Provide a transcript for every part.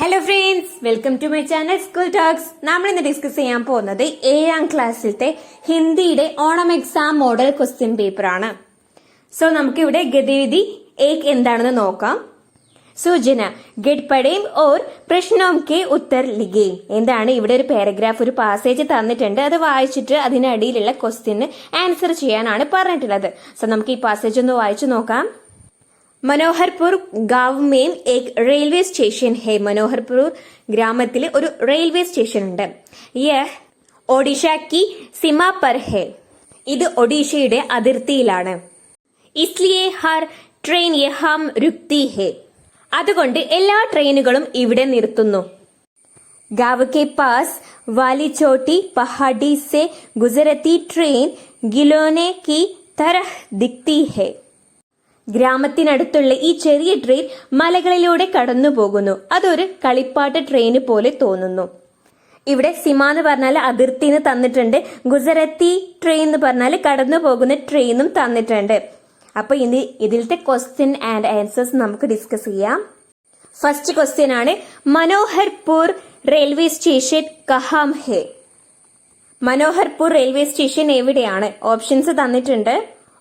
Hello friends, welcome to my channel school talks. നമ്മൾ ഇന്ന് discuss ചെയ്യാൻ പോകുന്നത് 7ാം ക്ലാസ്സിലത്തെ ഹിന്ദിയുടെ Onam exam model question paper ആണ്. സോ നമുക്ക് ഇവിടെ ഗതിവിധി 1 എന്താണെന്ന് നോക്കാം. സൂചന ഗെറ്റ് പഠേം ഓർ പ്രശ്നോം കെ ഉത്തർ ലിഖേം. എന്താണ് ഇവിടെ ഒരു പാരഗ്രാഫ്, ഒരു പാസേജ് തന്നിട്ടുണ്ട്. അത് വായിച്ചിട്ട് അതിനടിയിലുള്ള ക്വസ്റ്റ്യന് ആൻസർ ചെയ്യാനാണ് പറഞ്ഞിട്ടുള്ളത്. സോ നമുക്ക് ഈ പാസേജ് ഒന്ന് വായിച്ചു നോക്കാം. മനോഹർപൂർ ഗാവ് മേം ഏക് റെയിൽവേ സ്റ്റേഷൻ ഹെ. മനോഹർപൂർ ഗ്രാമത്തിൽ ഒരു റെയിൽവേ സ്റ്റേഷൻ ഉണ്ട്. യഹ് ഒഡീഷ കി സിമ പർ ഹെ. ഇത് ഒഡീഷയുടെ അതിർത്തിയിലാണ്. ഇസ്ലിയെ ഹർ ട്രെയിൻ യഹാം രുക്തി ഹെ. അതുകൊണ്ട് എല്ലാ ട്രെയിനുകളും ഇവിടെ നിർത്തുന്നു. गांव के पास वाली छोटी पहाड़ी से गुजरती ट्रेन गिलोने की तरह दिखती है. ഗ്രാമത്തിനടുത്തുള്ള ഈ ചെറിയ ട്രെയിൻ മലകളിലൂടെ കടന്നു പോകുന്നു. അതൊരു കളിപ്പാട്ട് ട്രെയിന് പോലെ തോന്നുന്നു. ഇവിടെ സിമ എന്ന് പറഞ്ഞാൽ അതിർത്തിന്ന് തന്നിട്ടുണ്ട്. ഗുജറത്തി ട്രെയിൻ എന്ന് പറഞ്ഞാൽ കടന്നു പോകുന്ന ട്രെയിനും തന്നിട്ടുണ്ട്. അപ്പൊ ഇതിലത്തെ ക്വസ്റ്റ്യൻ ആൻഡ് ആൻസേഴ്സ് നമുക്ക് ഡിസ്കസ് ചെയ്യാം. ഫസ്റ്റ് ക്വസ്റ്റ്യൻ ആണ്, മനോഹർപൂർ റെയിൽവേ സ്റ്റേഷൻ കഹാം ഹെ. മനോഹർപൂർ റെയിൽവേ സ്റ്റേഷൻ എവിടെയാണ്? ഓപ്ഷൻസ് തന്നിട്ടുണ്ട്.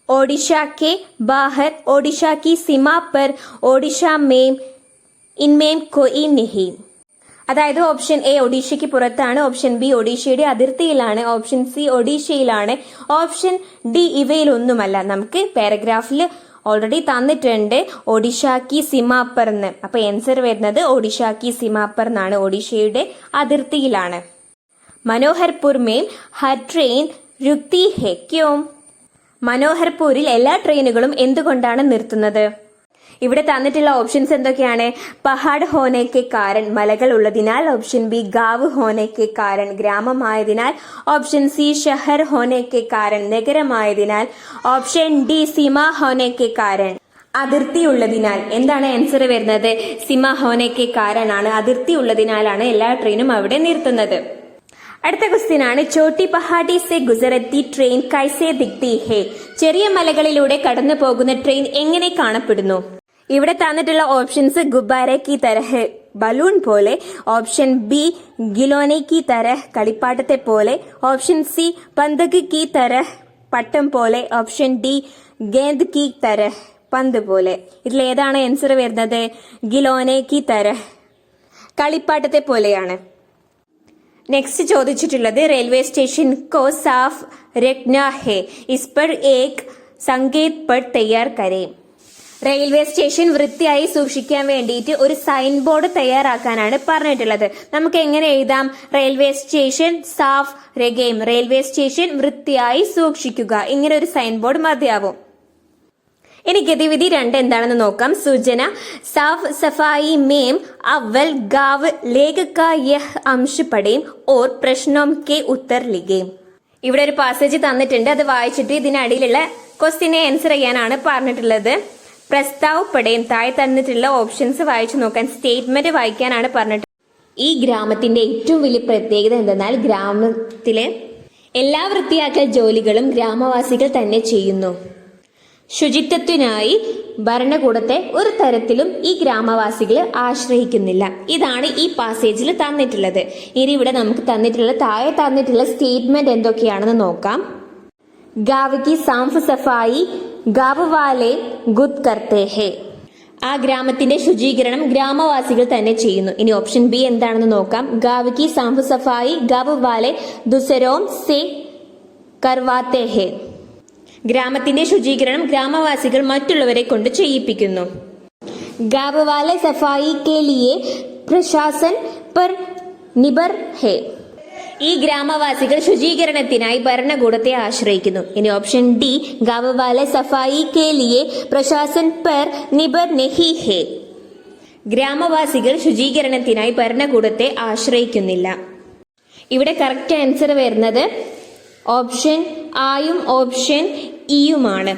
ओडिशा के बाहर, ओडिशा की सीमा पर, ओडिशा में, इनमें कोई नहीं. അതായത് ഓപ്ഷൻ എ ഒഡീഷയ്ക്ക് പുറത്താണ്, ഓപ്ഷൻ ബി ഒഡീഷയുടെ അതിർത്തിയിലാണ്, ഓപ്ഷൻ സി ഒഡീഷയിലാണ്, ഓപ്ഷൻ ഡി ഇവയിലൊന്നുമല്ല. നമുക്ക് പാരഗ്രാഫിൽ ഓൾറെഡി തന്നിട്ടുണ്ട് ഒഡീഷാക്കി സിമാപ്പർ എന്ന്. അപ്പൊ ആൻസർ വരുന്നത് ഒഡീഷാക്കി സിമാപ്പർ എന്നാണ്, ഒഡീഷയുടെ അതിർത്തിയിലാണ്. മനോഹർപൂർ മേം ഹർ ട്രെയിൻ രുക്തി ഹെ ക്യോ. മനോഹർപൂരിൽ എല്ലാ ട്രെയിനുകളും എന്തുകൊണ്ടാണ് നിർത്തുന്നത്? ഇവിടെ തന്നിട്ടുള്ള ഓപ്ഷൻസ് എന്തൊക്കെയാണ്? പഹാഡ് ഹോനേക്ക് കാരൻ, മലകൾ ഉള്ളതിനാൽ. ഓപ്ഷൻ ബി ഗാവ് ഹോനേക്ക് കാരൻ, ഗ്രാമമായതിനാൽ. ഓപ്ഷൻ സി ഷഹർ ഹോനേക്ക് കാരൻ, നഗരമായതിനാൽ. ഓപ്ഷൻ ഡി സീമ ഹോനേക്ക് കാരൻ, അതിർത്തി ഉള്ളതിനാൽ. എന്താണ് ആൻസർ വരുന്നത്? സീമ ഹോനേക്ക് കാരൻ ആണ്, അതിർത്തി ഉള്ളതിനാലാണ് എല്ലാ ട്രെയിനും അവിടെ നിർത്തുന്നത്. അടുത്ത ക്വസ്റ്റ്യൻ ആണ്, ചോട്ടി പഹാഡി സെ ഗുജറത്തി ട്രെയിൻ കൈസെ ദിഖ്തി ഹെ. ചെറിയ മലകളിലൂടെ കടന്നു പോകുന്ന ട്രെയിൻ എങ്ങനെ കാണപ്പെടുന്നു? ഇവിടെ തന്നിട്ടുള്ള ഓപ്ഷൻസ് ഗുബ്ബാരെ കി തരഹ്, ബലൂൺ പോലെ. ഓപ്ഷൻ ബി ഗിലോനെ കി തരഹ്, കളിപ്പാട്ടത്തെ പോലെ. ഓപ്ഷൻ സി പന്തക് കി തരഹ്, പട്ടം പോലെ. ഓപ്ഷൻ ഡി ഗേന്ദ് കി തരഹ്, പന്ത് പോലെ. ഇതിൽ ഏതാണ് ആൻസർ വരുന്നത്? ഗിലോനെ കി തരഹ്, കളിപ്പാട്ടത്തെ പോലെയാണ്. നെക്സ്റ്റ് ചോദിച്ചിട്ടുള്ളത്, റെയിൽവേ സ്റ്റേഷൻ കോ സാഫ് രഖ്നാ ഹെ, ഇസ് പർ ഏക് സങ്കേത് പട്ട് തയ്യാർ കരേ. റെയിൽവേ സ്റ്റേഷൻ വൃത്തിയായി സൂക്ഷിക്കാൻ വേണ്ടിയിട്ട് ഒരു സൈൻ ബോർഡ് തയ്യാറാക്കാനാണ് പറഞ്ഞിട്ടുള്ളത്. നമുക്ക് എങ്ങനെ എഴുതാം? റെയിൽവേ സ്റ്റേഷൻ സാഫ് രഖേം, റെയിൽവേ സ്റ്റേഷൻ വൃത്തിയായി സൂക്ഷിക്കുക. ഇങ്ങനെ ഒരു സൈൻ ബോർഡ് മതിയാവും. ഇനി ഗതിവിധി 2 എന്താണെന്ന് നോക്കാം. സൂചന സാഫ് സഫായി മേം അവൽ ഗാവ് ലേഖ കാ യഹ് അംശ് പഠേം ഓർ പ്രശ്നോം കെ ഉത്തർ ലിഖേം. ഇവിടെ ഒരു പാസേജ് തന്നിട്ടുണ്ട്. അത് വായിച്ചിട്ട് ഇതിനടിയിലുള്ള ക്വസ്റ്റ്യനെ ആൻസർ ചെയ്യാനാണ് പറഞ്ഞിട്ടുള്ളത്. പ്രസ്താവ് പഠേം, താഴെ തന്നിട്ടുള്ള ഓപ്ഷൻസ് വായിച്ചു നോക്കാൻ, സ്റ്റേറ്റ്മെന്റ് വായിക്കാനാണ് പറഞ്ഞിട്ടുള്ളത്. ഈ ഗ്രാമത്തിന്റെ ഏറ്റവും വലിയ പ്രത്യേകത എന്തെന്നാൽ ഗ്രാമത്തിലെ എല്ലാ വൃത്തിയാക്കൽ ജോലികളും ഗ്രാമവാസികൾ തന്നെ ചെയ്യുന്നു. ശുചിത്വത്തിനായി ഭരണകൂടത്തെ ഒരു തരത്തിലും ഈ ഗ്രാമവാസികൾ ആശ്രയിക്കുന്നില്ല. ഇതാണ് ഈ പാസേജിൽ തന്നിട്ടുള്ളത്. ഇനി ഇവിടെ നമുക്ക് താഴെ തന്നിട്ടുള്ള സ്റ്റേറ്റ്മെന്റ് എന്തൊക്കെയാണെന്ന് നോക്കാം. ഗാവ് കി സാഫ് സഫായി ഗാവ് വാലെ ഗുദ് കർത്തേ ഹെ. ആ ഗ്രാമത്തിന്റെ ശുചീകരണം ഗ്രാമവാസികൾ തന്നെ ചെയ്യുന്നു. ഇനി ഓപ്ഷൻ ബി എന്താണെന്ന് നോക്കാം. ഗാവ് കി സാഫ് സഫായി ഗാവ് വാലെ ദുസരോം സെ കർവാത്തേ ഹെ. ഗ്രാമത്തിന്റെ ശുചീകരണം ഗ്രാമവാസികൾ മറ്റുള്ളവരെ കൊണ്ട് ചെയ്യിപ്പിക്കുന്നു. ഗാവ് വാലെ സഫായി കെ ലിയെ പ്രശാസൻ പർ നിബർ ഹെ. ഈ ഗ്രാമവാസികൾ ശുചീകരണത്തിനായി ഭരണകൂടത്തെ ആശ്രയിക്കുന്നു. ഇനി ഓപ്ഷൻ ഡി ഗാവ് വാലെ സഫായി കെ ലിയെ പ്രശാസൻ പർ നിബർ നഹി ഹെ. ഗ്രാമവാസികൾ ശുചീകരണത്തിനായി ഭരണകൂടത്തെ ആശ്രയിക്കുന്നില്ല. ഇവിടെ കറക്റ്റ് ആൻസർ വരുന്നത് ഓപ്ഷൻ ആയും ഓപ്ഷൻ ഇയുമാണ്.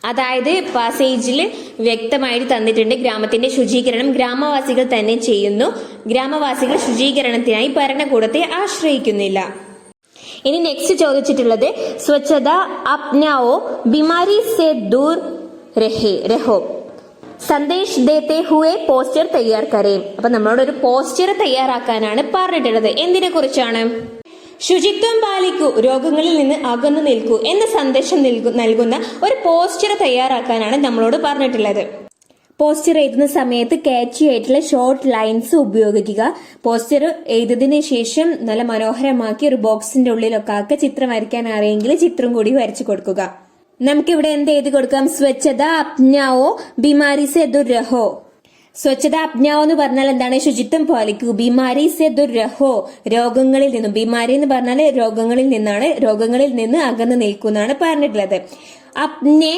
അതായത് പാസേജിൽ വ്യക്തമായിട്ട് തന്നിട്ടുണ്ട് ഗ്രാമത്തിന്റെ ശുചീകരണം ഗ്രാമവാസികൾ തന്നെ ചെയ്യുന്നു. ഗ്രാമവാസികൾ ശുചീകരണത്തിനായി ഭരണകൂടത്തെ ആശ്രയിക്കുന്നില്ല. ഇനി നെക്സ്റ്റ് ചോദിച്ചിട്ടുള്ളത്, സ്വച്ഛത അപ്നാവോ ബിമാരി സെ ദൂർ രഹോ. സന്ദേശ് ദേത്തെ ഹുവെ പോസ്റ്റർ തയ്യാർ കരേം. അപ്പൊ നമ്മളോട് ഒരു പോസ്റ്റർ തയ്യാറാക്കാനാണ് പറഞ്ഞിട്ടുള്ളത്. എന്തിനെ കുറിച്ചാണ്? ശുചിത്വം പാലിക്കൂ, രോഗങ്ങളിൽ നിന്ന് അകന്നു നിൽക്കൂ എന്ന സന്ദേശം നൽകുന്ന ഒരു പോസ്റ്റർ തയ്യാറാക്കാനാണ് നമ്മളോട് പറഞ്ഞിട്ടുള്ളത്. പോസ്റ്റർ എഴുതുന്ന സമയത്ത് കാച്ചി ആയിട്ടുള്ള ഷോർട്ട് ലൈൻസ് ഉപയോഗിക്കുക. പോസ്റ്റർ എഴുതിയതിനു ശേഷം നല്ല മനോഹരമാക്കി ഒരു ബോക്സിന്റെ ഉള്ളിലൊക്കെ ആക്കി ചിത്രം വരയ്ക്കാൻ അറിയെങ്കിൽ ചിത്രം കൂടി വരച്ചു കൊടുക്കുക. നമുക്കിവിടെ എന്ത് എഴുതി കൊടുക്കാം? സ്വച്ഛത അപ്നാവോ ബിമാരി സെ ദൂർ രഹോ. സ്വച്ഛത അപ്നാവോ എന്ന് പറഞ്ഞാൽ എന്താണ്? ശുചിത്വം പാലിക്കൂ. ബിമാരി സെ ദൂർ രഹോ, രോഗങ്ങളിൽ നിന്നും. ബിമാരി എന്ന് പറഞ്ഞാൽ രോഗങ്ങളിൽ നിന്നാണ്. രോഗങ്ങളിൽ നിന്ന് അകന്നു നിൽക്കുന്നാണ് പറഞ്ഞിട്ടുള്ളത്. അപ്നെ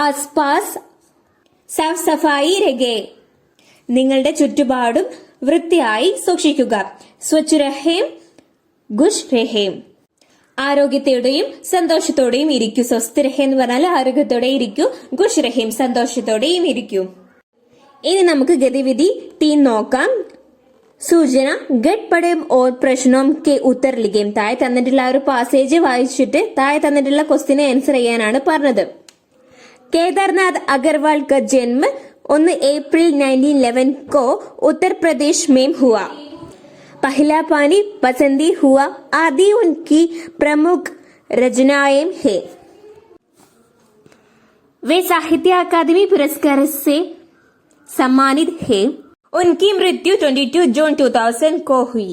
ആസ്പാസ് സാഫ് സഫായി രഹേ, നിങ്ങളുടെ ചുറ്റുപാടും വൃത്തിയായി സൂക്ഷിക്കുക. സ്വച്ഛ് രഹേം ഖുശ് രഹേം, ആരോഗ്യത്തോടെയും സന്തോഷത്തോടെയും ഇരിക്കൂ. സ്വസ്ഥ രഹേ എന്ന് പറഞ്ഞാൽ ആരോഗ്യത്തോടെ ഇരിക്കൂ. ഖുശ് രഹേം, സന്തോഷത്തോടെയും ഇരിക്കൂ. ഇനി നമുക്ക് ഗതിവിധി 3 നോക്കാം. സൂചന ഗട്ട് പഠേം ഓർ പ്രശ്നോം കെ ഉത്തർ ലിഖേം. താഴെ തന്നിട്ടുള്ള ഒരു പാസേജ് വായിച്ചിട്ട് താഴെ തന്നിട്ടുള്ള ക്വസ്റ്റിനെ ആൻസർ ചെയ്യാനാണ് പറഞ്ഞത്. केदारनाथ अग्रवाल का जन्म 1 अप्रैल 1911 को उत्तर प्रदेश में हुआ. पहला पानी, बसंती हुआ आदि उनकी प्रमुख रचनाएं हैं. वे साहित्य अकादमी पुरस्कार से सम्मानित हैं. उनकी मृत्यु 22 जून 2000 को हुई.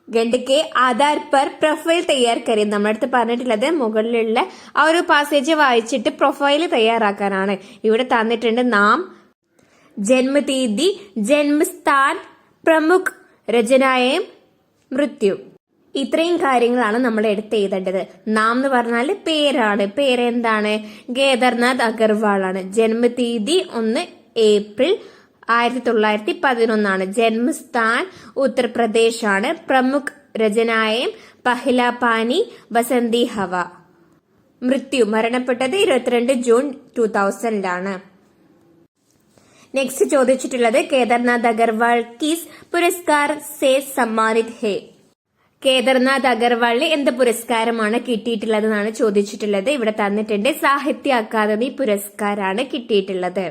ഗണ്ട് കെ ആധാർ പർ പ്രൊഫൈൽ തയ്യാർ കരേ. നമ്മുടെ അടുത്ത് പറഞ്ഞിട്ടുള്ളത് മുകളിലുള്ള ആ ഒരു പാസേജ് വായിച്ചിട്ട് പ്രൊഫൈൽ തയ്യാറാക്കാനാണ്. ഇവിടെ തന്നിട്ടുണ്ട് നാം, ജന്മതീയതി, ജന്മസ്ഥാൻ, പ്രമുഖ് രചനായം, മൃത്യു. ഇത്രയും കാര്യങ്ങളാണ് നമ്മൾ എടുത്ത് എഴുതേണ്ടത്. നാം എന്ന് പറഞ്ഞാൽ പേരാണ്. പേരെന്താണ്? കേദാർനാഥ് അഗർവാൾ ആണ്. ജന്മതീയതി 1 ഏപ്രിൽ 1911. ജന്മസ്ഥാൻ ഉത്തർപ്രദേശ് ആണ്. പ്രമുഖ് രചനായം പഹ്ല പാനി ബസന്തി ഹവ. മൃത്യു, മരണപ്പെട്ടത് 22 ജൂൺ 2000 നെക്സ്റ്റ് ചോദിച്ചിട്ടുള്ളത് കേദാർനാഥ് അഗർവാൾ കിസ് പുരസ്കാർ സേ സമ്മാനിത് ഹേ. കേദാർനാഥ് അഗർവാളിന് എന്ത് പുരസ്കാരമാണ് കിട്ടിയിട്ടുള്ളതെന്നാണ് ചോദിച്ചിട്ടുള്ളത്. ഇവിടെ തന്നിട്ടുണ്ട് സാഹിത്യ അക്കാദമി പുരസ്കാരാണ് കിട്ടിയിട്ടുള്ളത്.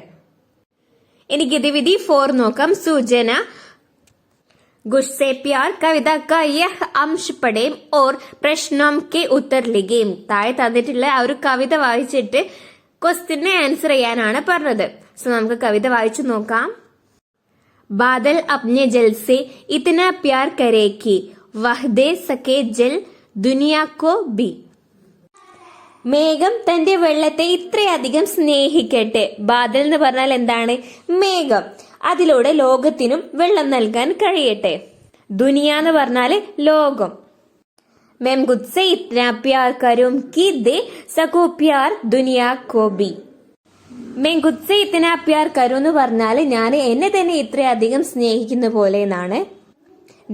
ഇനി ഗതിവിധി 4 നോക്കാം. സൂചന ഗുസ്സെ പ്യാർ കവിത കാ യഹ് അംശ് പഠേം ഓർ പ്രശ്നം കെ ഉത്തർ ലിഖേം. താഴെ തന്നിട്ടുള്ള ആ ഒരു കവിത വായിച്ചിട്ട് ക്വസ്റ്റിനെ ആൻസർ ചെയ്യാനാണ് പറഞ്ഞത്. സോ നമുക്ക് കവിത വായിച്ചു നോക്കാം. ബാദൽ അപ്നെ ജൽ സെ ഇतना प्यार करे कि वह दे सके जल दुनिया को भी. മേഘം തന്റെ വെള്ളത്തെ ഇത്രയധികം സ്നേഹിക്കട്ടെ. ബാദൽ എന്ന് പറഞ്ഞാൽ എന്താണ്? മേഘം. അതിലൂടെ ലോകത്തിനും വെള്ളം നൽകാൻ കഴിയട്ടെ. ദുനിയ എന്ന് പറഞ്ഞാല് ലോകം. मैं मुझसे इतना प्यार करूं कि दे सकूं प्यार दुनिया को भी. मैं मुझसे इतना प्यार करूं എന്ന് പറഞ്ഞാല് ഞാൻ എന്നെ തന്നെ ഇത്രയധികം സ്നേഹിക്കുന്ന പോലെ എന്നാണ്.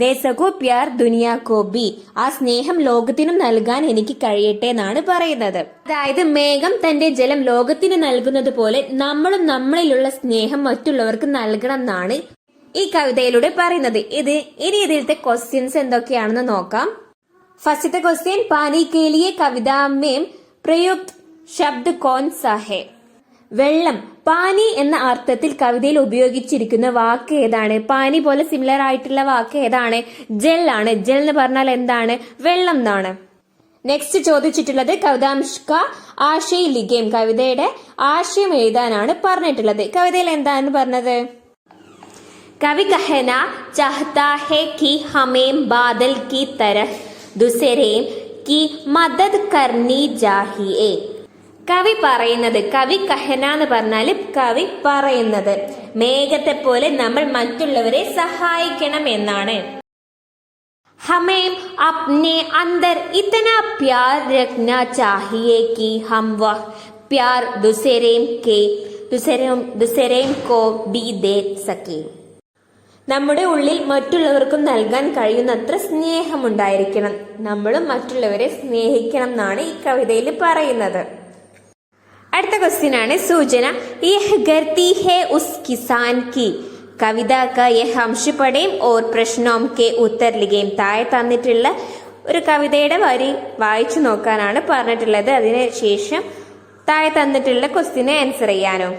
ദേശകോ പ്യാർ ദുനിയാ കോ ബി, ആ സ്നേഹം ലോകത്തിനും നൽകാൻ എനിക്ക് കഴിയട്ടെ എന്നാണ് പറയുന്നത്. അതായത് മേഘം തന്റെ ജലം ലോകത്തിന് നൽകുന്നത് പോലെ നമ്മളും നമ്മളിലുള്ള സ്നേഹം മറ്റുള്ളവർക്ക് നൽകണം എന്നാണ് ഈ കവിതയിലൂടെ പറയുന്നത്. ഇനി ഇതിലത്തെ ക്വസ്റ്റ്യൻസ് എന്തൊക്കെയാണെന്ന് നോക്കാം. ഫസ്റ്റത്തെ ക്വസ്റ്റ്യൻ, പാനി കെ ലിയെ കവിതാ മേം പ്രയുക്ത് ശബ്ദ് കോൻ സാ ഹെ. വെള്ളം, പാനി എന്ന അർത്ഥത്തിൽ കവിതയിൽ ഉപയോഗിച്ചിരിക്കുന്ന വാക്ക് ഏതാണ്? പാനി പോലെ സിമിലർ ആയിട്ടുള്ള വാക്ക് ഏതാണ്? ജൽ ആണ്. ജൽ എന്ന് പറഞ്ഞാൽ എന്താണ്? വെള്ളം എന്നാണ്. നെക്സ്റ്റ് ചോദിച്ചിട്ടുള്ളത് കവിതാംശ് കാ ആശയ ലിഖേം. കവിതയുടെ ആശയം എഴുതാനാണ് പറഞ്ഞിട്ടുള്ളത്. കവിതയിൽ എന്താണ് പറഞ്ഞത്? കവി കഹന ചാഹ്താ ഹെ കി ഹമേം ബാദൽ കി തരഹ് ദുസരേം കി മദദ് കർനി ജാഹിയേ. കവി പറയുന്നത്, കവി കഹന എന്ന് പറഞ്ഞാൽ കവി പറയുന്നത്, മേഘത്തെ പോലെ നമ്മൾ മറ്റുള്ളവരെ സഹായിക്കണം എന്നാണ്. ഹമേം അപ്നെ അന്തർ ഇത്തന പ്യാർ രഖ്നാ ചാഹിയേ കി ഹം വഹ് പ്യാർ ദുസരേം കോ ബി ദേ സകേ. നമ്മുടെ ഉള്ളിൽ മറ്റുള്ളവർക്കും നൽകാൻ കഴിയുന്നത്ര സ്നേഹമുണ്ടായിരിക്കണം. നമ്മളും മറ്റുള്ളവരെ സ്നേഹിക്കണം എന്നാണ് ഈ കവിതയിൽ പറയുന്നത്. അടുത്ത ക്വസ്റ്റ്യൻ ആണ് സൂചന യഹ് ഗർത്തി ഹെ ഉസ് കിസാൻ കി. കവിത കാ യഹ് അംശ് പഠേം ഓർ പ്രശ്നോം കെ ഉത്തർ ലിഖേം. താഴെ തന്നിട്ടുള്ള ഒരു കവിതയുടെ വരി വായിച്ചു നോക്കാനാണ് പറഞ്ഞിട്ടുള്ളത്. അതിനുശേഷം താഴെ തന്നിട്ടുള്ള ക്വസ്റ്റ്യനെ ആൻസർ ചെയ്യാനോ.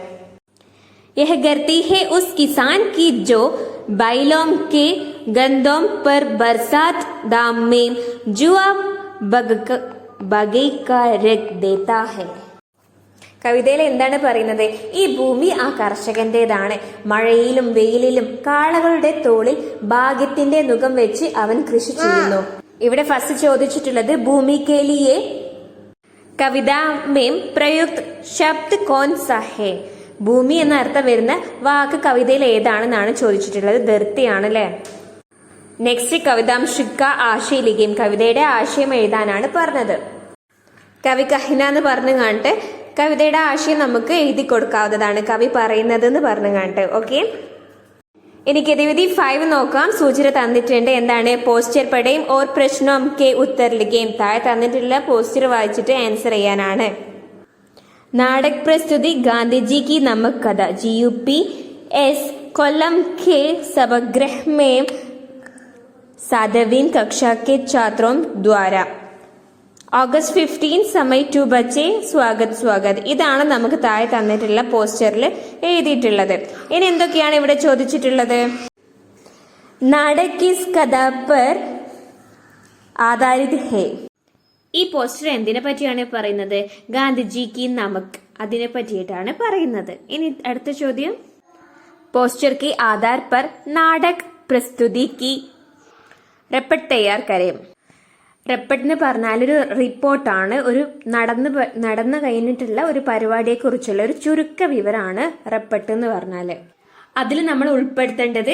यह गिरती है उस किसान की जो बैलों के गंदों पर बरसात दाम में जुआ बगैका रख देता है. കവിതയിൽ എന്താണ് പറയുന്നത്? ഈ ഭൂമി ആ കർഷകന്റേതാണ്. മഴയിലും വെയിലിലും കാളകളുടെ തോളിൽ ഭാഗ്യത്തിന്റെ നുകം വെച്ച് അവൻ കൃഷി ചെയ്യുന്നു. ഇവിടെ ഫസ്റ്റ് ചോദിച്ചിട്ടുള്ളത് ഭൂമി കെ ലിയെ കവിതാ മേം പ്രയുക്ത് ശബ്ദ് കോൻ സാ ഹേ. ഭൂമി എന്ന അർത്ഥം വരുന്ന വാക്ക് കവിതയിൽ ഏതാണെന്നാണ് ചോദിച്ചിട്ടുള്ളത്. ധർത്തിയാണ് അല്ലെ. നെക്സ്റ്റ് കവിതാംശിക ആശയ ലിഖിം. കവിതയുടെ ആശയം എഴുതാനാണ് പറഞ്ഞത്. കവി കഹിന എന്ന് പറഞ്ഞു കാണിട്ട് കവിതയുടെ ആശയം നമുക്ക് എഴുതി കൊടുക്കാവുന്നതാണ്. കവി പറയുന്നത് എന്ന് പറഞ്ഞു കാണിട്ട്. ഓക്കെ, ഇനി ഗതിവിധി 5 നോക്കാം. സൂചന തന്നിട്ടുണ്ട്. എന്താണ്? പോസ്റ്റർ പഠയും ഓർ പ്രശ്നം കെ ഉത്തർ ലിഖിം. താഴെ തന്നിട്ടുള്ള പോസ്റ്റർ വായിച്ചിട്ട് ആൻസർ ചെയ്യാനാണ്. നാടക് പ്രസ്തുതി ഗാന്ധിജി की नमक कथा GUPS कोल्लम के सभागृह में 7वीं कक्षा के छात्रों द्वारा August 15 समय 2 बजे സ്വാഗത്. ഇതാണ് നമുക്ക് താഴെ തന്നിട്ടുള്ള പോസ്റ്ററിൽ എഴുതിയിട്ടുള്ളത്. ഇനി എന്തൊക്കെയാണ് ഇവിടെ ചോദിച്ചിട്ടുള്ളത്? നാടക് കിസ് കഥ पर आधारित है. ഈ പോസ്റ്റർ എന്തിനെ പറ്റിയാണ് പറയുന്നത്? ഗാന്ധിജി കി നമക്, അതിനെ പറ്റിയിട്ടാണ് പറയുന്നത്. ഇനി അടുത്ത ചോദ്യം, പോസ്റ്റർ കി ആധാർ पर നാടക് പ്രസ്തുതി की റിപ്പോർട്ട് തയ്യാർ കരയും. റിപ്പോർട്ട് എന്ന് പറഞ്ഞാൽ ഒരു റിപ്പോർട്ടാണ്. ഒരു നടന്നു കഴിഞ്ഞിട്ടുള്ള ഒരു പരിപാടിയെ കുറിച്ചുള്ള ഒരു ചുരുക്ക വിവരമാണ് റിപ്പോർട്ട് എന്ന് പറഞ്ഞാല്. അതിൽ നമ്മൾ ഉൾപ്പെടുത്തേണ്ടത്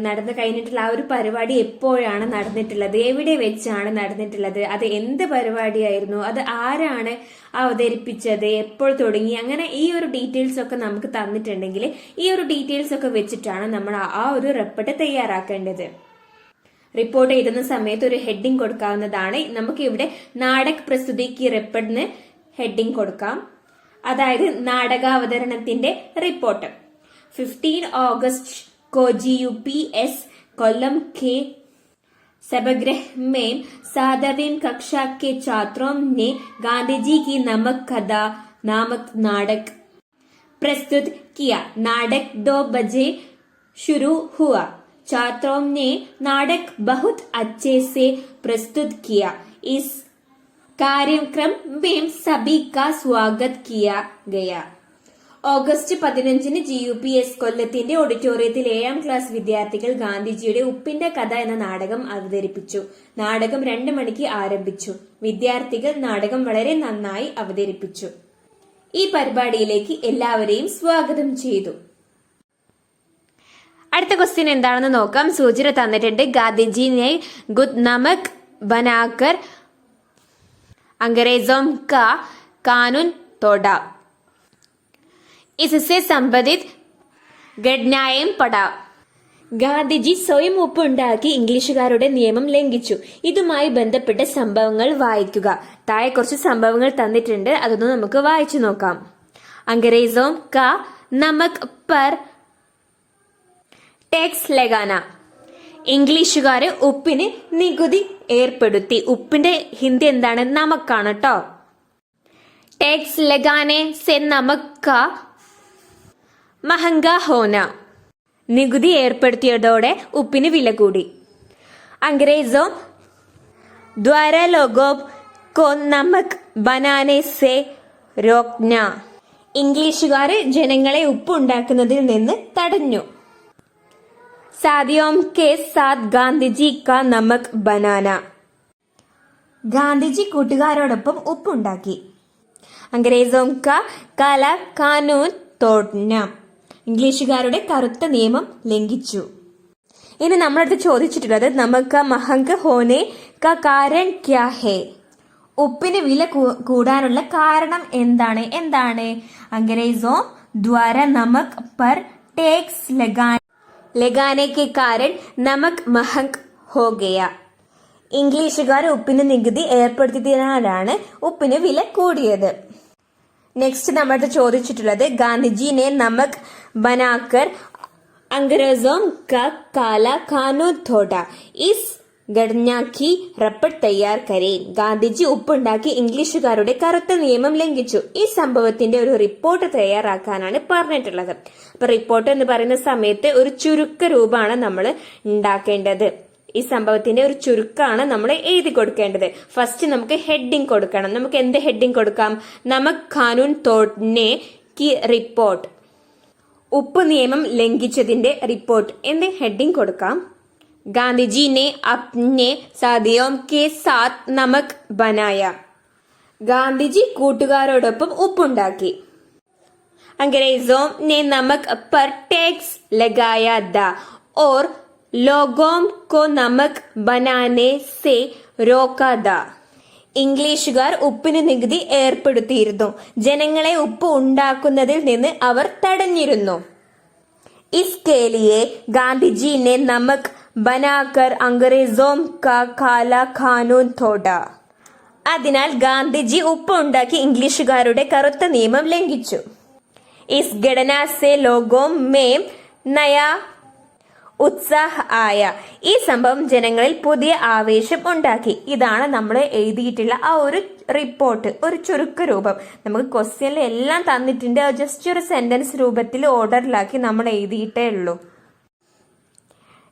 നടന്നു കഴിഞ്ഞിട്ടുള്ള ആ ഒരു പരിപാടി എപ്പോഴാണ് നടന്നിട്ടുള്ളത്, എവിടെ വെച്ചാണ് നടന്നിട്ടുള്ളത്, അത് എന്ത് പരിപാടിയായിരുന്നു, അത് ആരാണ് അവതരിപ്പിച്ചത്, എപ്പോൾ തുടങ്ങി, അങ്ങനെ ഈ ഒരു ഡീറ്റെയിൽസ് ഒക്കെ നമുക്ക് തന്നിട്ടുണ്ടെങ്കിൽ ഈ ഒരു ഡീറ്റെയിൽസ് ഒക്കെ വെച്ചിട്ടാണ് നമ്മൾ ആ ഒരു റിപ്പോർട്ട് തയ്യാറാക്കേണ്ടത്. റിപ്പോർട്ട് എഴുതുന്ന സമയത്ത് ഒരു ഹെഡിങ് കൊടുക്കാവുന്നതാണ്. നമുക്ക് ഇവിടെ നാടക് പ്രസ്തുതിക്ക് റിപ്പോർട്ടിന് ഹെഡിങ് കൊടുക്കാം. അതായത് നാടകാവതരണത്തിന്റെ റിപ്പോർട്ട്. 15 अगस्त को GUPS कोल्लम के सभागृह में 7वीं कक्षा के छात्रों ने गांधी जी की नमक कथा नामक नाटक प्रस्तुत किया. नाटक 2 बजे शुरू हुआ. छात्रों ने नाटक बहुत अच्छे से प्रस्तुत किया. इस कार्यक्रम में सभी का स्वागत किया गया. ഓഗസ്റ്റ് 15 GUPS കൊല്ലത്തിന്റെ ഓഡിറ്റോറിയത്തിൽ 7ാം ക്ലാസ് വിദ്യാർത്ഥികൾ ഗാന്ധിജിയുടെ ഉപ്പിന്റെ കഥ എന്ന നാടകം അവതരിപ്പിച്ചു. നാടകം 2 മണിക്ക് ആരംഭിച്ചു. വിദ്യാർത്ഥികൾ നാടകം വളരെ നന്നായി അവതരിപ്പിച്ചു. ഈ പരിപാടിയിലേക്ക് എല്ലാവരെയും സ്വാഗതം ചെയ്തു. അടുത്ത ക്വസ്റ്റ്യൻ എന്താണെന്ന് നോക്കാം. സൂചന തന്നിട്ടുണ്ട്. ഗാന്ധിജിനെ ഗുദ് നമക് ബനാകർ അംഗ്രേസോं का कानून तोड़ा. इससे संबंधित घटनाएं पढ़ा. ഗാന്ധിജി സ്വയം ഉപ്പുണ്ടാക്കി ഇംഗ്ലീഷുകാരുടെ നിയമം ലംഘിച്ചു. ഇതുമായി ബന്ധപ്പെട്ട സംഭവങ്ങൾ വായിക്കുക. താഴെ കുറച്ച് സംഭവങ്ങൾ തന്നിട്ടുണ്ട്, അതൊന്ന് നമുക്ക് വായിച്ചു നോക്കാം. അംഗ്രേസോं का नमक पर ടാക്സ് ലഗാന. ഇംഗ്ലീഷുകാര് ഉപ്പിന് നികുതി ഏർപ്പെടുത്തി. ഉപ്പിന്റെ ഹിന്ദി എന്താണ്? നമക്കാണ് കേട്ടോ. ടാക്സ് ലഗാനെ സെ നമക് കാ മഹംഗ ഹോന. നികുതി ഏർപ്പെടുത്തിയതോടെ ഉപ്പിന് വില കൂടി. അംഗ്രേസോ ദ്വാര ലോഗോ കോ നമക് ബനാനെ സെ രോക്ന. ഇംഗ്ലീഷുകാര് ജനങ്ങളെ ഉപ്പ് ഉണ്ടാക്കുന്നതിൽ നിന്ന് തടഞ്ഞു. സാദിയോം കെ സാത്ത് ഗാന്ധിജി കാ നമക് ബനാന. ഗാന്ധിജി കൂട്ടുകാരോടൊപ്പം ഉപ്പുണ്ടാക്കി. അംഗ്രേസോം കാ കാല കാനൂൻ തോഡ്ന. ഇംഗ്ലീഷുകാരുടെ കറുത്ത നിയമം ലംഘിച്ചു. ഇനി നമ്മളടുത്ത് ചോദിച്ചിട്ടുള്ളത് നമുക്ക് മഹംഗ് ഹോനെ കാ കാരൺ ക്യാ ഹേ. ഉപ്പിന് വില കൂടാനുള്ള കാരണം എന്താണ്? അംഗ്രേസോ ദ്വാര നമക് പർ ടാക്സ് ലഗാനെ കെ കാരൺ നമക് മഹംഗ് ഹോ ഗയ. ഇംഗ്ലീഷുകാർ ഉപ്പിന് നികുതി ഏർപ്പെടുത്തിയതിനാലാണ് ഉപ്പിന് വില കൂടിയത്. നെക്സ്റ്റ് നമ്മളടുത്ത് ചോദിച്ചിട്ടുള്ളത് ഗാന്ധിജിനെ നമക് ബനാക്കർ അംഗ്രേസോं का काला कानून तोड़ा. इस ഗഡ്ഞാക്കി റപ്പട്ട് തയ്യാർ കരേൻ. ഗാന്ധിജി ഉപ്പുണ്ടാക്കി ഇംഗ്ലീഷുകാരുടെ കറുത്ത നിയമം ലംഘിച്ചു. ഈ സംഭവത്തിന്റെ ഒരു റിപ്പോർട്ട് തയ്യാറാക്കാനാണ് പറഞ്ഞിട്ടുള്ളത്. അപ്പൊ റിപ്പോർട്ട് എന്ന് പറയുന്ന സമയത്ത് ഒരു ചുരുക്ക രൂപമാണ് നമ്മൾ ഉണ്ടാക്കേണ്ടത്. ഈ സംഭവത്തിന്റെ ഒരു ചുരുക്കമാണ് നമ്മൾ എഴുതി കൊടുക്കേണ്ടത്. ഫസ്റ്റ് നമുക്ക് ഹെഡിങ് കൊടുക്കണം. നമുക്ക് എന്ത് ഹെഡിങ് കൊടുക്കാം? നമക് ഖാനൂൻ തോഡ്നെ കി റിപ്പോർട്ട്. ഉപ്പ് നിയമം ലംഘിച്ചതിന്റെ റിപ്പോർട്ട് എന്ന് ഹെഡിങ് കൊടുക്കാം. ഗാന്ധിജി ने अपने साथियों के साथ नमक बनाया. ഗാന്ധിജി കൂട്ടുകാരോടൊപ്പം ഉപ്പുണ്ടാക്കി. अंग्रेजों ने नमक पर टैक्स लगाया था और लोगों को नमक बनाने से रोका था. ഇംഗ്ലീഷുകാർ ഉപ്പിന് നികുതി ഏർപ്പെടുത്തിയിരുന്നു. ജനങ്ങളെ ഉപ്പ് ഉണ്ടാക്കുന്നതിൽ നിന്ന് അവർ തടഞ്ഞിരുന്നു. इसके लिए गांधी ने नमक बनाकर अंग्रेजों का काला कानून तोड़ा. അതിനാൽ ഗാന്ധിജി ഉപ്പ് ഉണ്ടാക്കി ഇംഗ്ലീഷുകാരുടെ കറുത്ത നിയമം ലംഘിച്ചു. इस घटना से लोगों में नया ഉത്സാഹ ആയ. ഈ സംഭവം ജനങ്ങളിൽ പുതിയ ആവേശം ഉണ്ടാക്കി. ഇതാണ് നമ്മൾ എഴുതിയിട്ടുള്ള ആ ഒരു റിപ്പോർട്ട്, ഒരു ചുരുക്ക രൂപം. നമുക്ക് ക്വസ്റ്റ്യനിൽ എല്ലാം തന്നിട്ടുണ്ട്. ജസ്റ്റ് ഒരു സെന്റൻസ് രൂപത്തിൽ ഓർഡറിലാക്കി നമ്മൾ എഴുതിയിട്ടേ ഉള്ളൂ.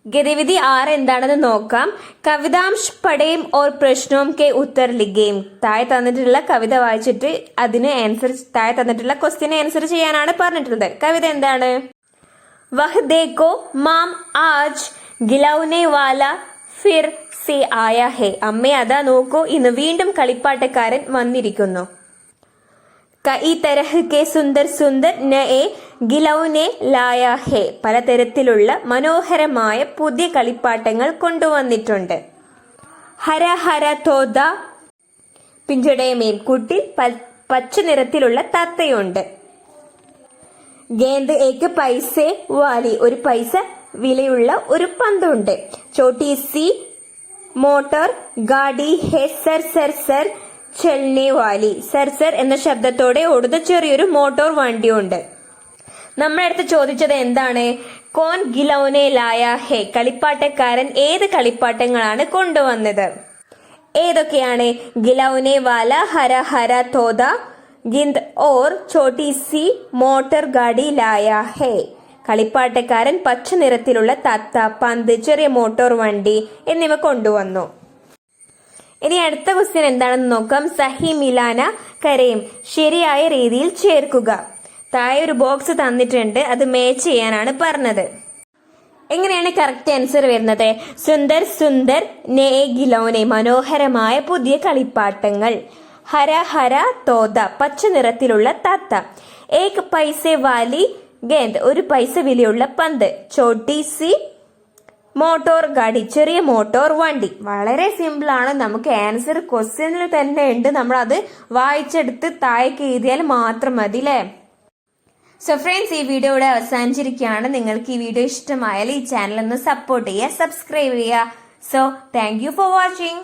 ഗതിവിധി 6 എന്താണെന്ന് നോക്കാം. കവിതാംശ് പഠേം ഓർ പ്രശ്നോം കെ ഉത്തർ ലിഖേം. താഴെ തന്നിട്ടുള്ള കവിത വായിച്ചിട്ട് അതിന് ആൻസർ, താഴെ തന്നിട്ടുള്ള ക്വസ്റ്റ്യന് ആൻസർ ചെയ്യാനാണ് പറഞ്ഞിട്ടുള്ളത്. കവിത എന്താണ്? വഹ് ദേഖോ മാം ആജ് ഗിലൗനെ വാല ഫിർ സെ ആയ ഹെ. അമ്മേ അതാ നോക്കൂ, ഇന്ന് വീണ്ടും കളിപ്പാട്ടക്കാരൻ വന്നിരിക്കുന്നു. കൈ തരഹ് കെ സുന്ദർ സുന്ദർ നയെ ഗിലൗനെ ലായ ഹെ. പലതരത്തിലുള്ള മനോഹരമായ പുതിയ കളിപ്പാട്ടങ്ങൾ കൊണ്ടുവന്നിട്ടുണ്ട്. ഹര ഹര തോദ പിഞ്ചടയമേം. കൂട്ടിൽ പച്ച നിറത്തിലുള്ള തത്തയുണ്ട്. ഗേന്ദ് ഏക്ക് പൈസെ വാലി. ഒരു പൈസ വിലയുള്ള ഒരു പന്തുണ്ട്. ചോട്ടി സി മോട്ടോർ ഗാഡി ഹെ സർ സർ സർ ചൽനെ വാലി. സർ സർ എന്ന ശബ്ദത്തോടെ ഓടുന്ന ചെറിയൊരു മോട്ടോർ വണ്ടിയുണ്ട്. നമ്മുടെ അടുത്ത് ചോദിച്ചത് എന്താണ്? കോൻ ഗിലൗനെ ലായ ഹെ. കളിപ്പാട്ടക്കാരൻ ഏത് കളിപ്പാട്ടങ്ങളാണ് കൊണ്ടുവന്നത്? ഏതൊക്കെയാണ്? ഗിലൗനെ വാല, ഹര ഹര തോദ, ഗിന്ദ് ഓർ ചോട്ടി സി മോട്ടോർ ഗാഡി ലായ ഹെ. കളിപ്പാട്ടക്കാരൻ പച്ച നിറത്തിലുള്ള തത്ത, പന്ത്, ചെറിയ മോട്ടോർ വണ്ടി എന്നിവ കൊണ്ടുവന്നു. ഇനി അടുത്ത ക്വസ്റ്റ്യൻ എന്താണെന്ന് നോക്കാം. സഹി മിലാന കരയും. ശരിയായ രീതിയിൽ ചേർക്കുക. താഴെ ഒരു ബോക്സ് തന്നിട്ടുണ്ട്, അത് മാച്ച് ചെയ്യാനാണ് പറഞ്ഞത്. എങ്ങനെയാണ് കറക്റ്റ് ആൻസർ വരുന്നത്? സുന്ദർ സുന്ദർ നേ ഗിലൗനെ. മനോഹരമായ പുതിയ കളിപ്പാട്ടങ്ങൾ. ഹര ഹര തോത. പച്ച നിറത്തിലുള്ള തത്ത. ഏക് പൈസെ വാലി ഗേന്ദ്. ഒരു പൈസ വിലയുള്ള പന്ത്. ചോട്ടി സി മോട്ടോർ ഗാഡി. ചെറിയ മോട്ടോർ വണ്ടി. വളരെ സിമ്പിൾ ആണ്. നമുക്ക് ആൻസർ ക്വസ്റ്റ്യനിൽ തന്നെ ഉണ്ട്. നമ്മൾ അത് വായിച്ചെടുത്ത് താഴേക്ക് എഴുതിയാൽ മാത്രം മതി അല്ലേ? സോ ഫ്രണ്ട്സ്, ഈ വീഡിയോ ഇവിടെ അവസാനിച്ചിരിക്കുകയാണ്. നിങ്ങൾക്ക് ഈ വീഡിയോ ഇഷ്ടമായാൽ ഈ ചാനൽ ഒന്ന് സപ്പോർട്ട് ചെയ്യുക, സബ്സ്ക്രൈബ് ചെയ്യുക. So thank you for watching.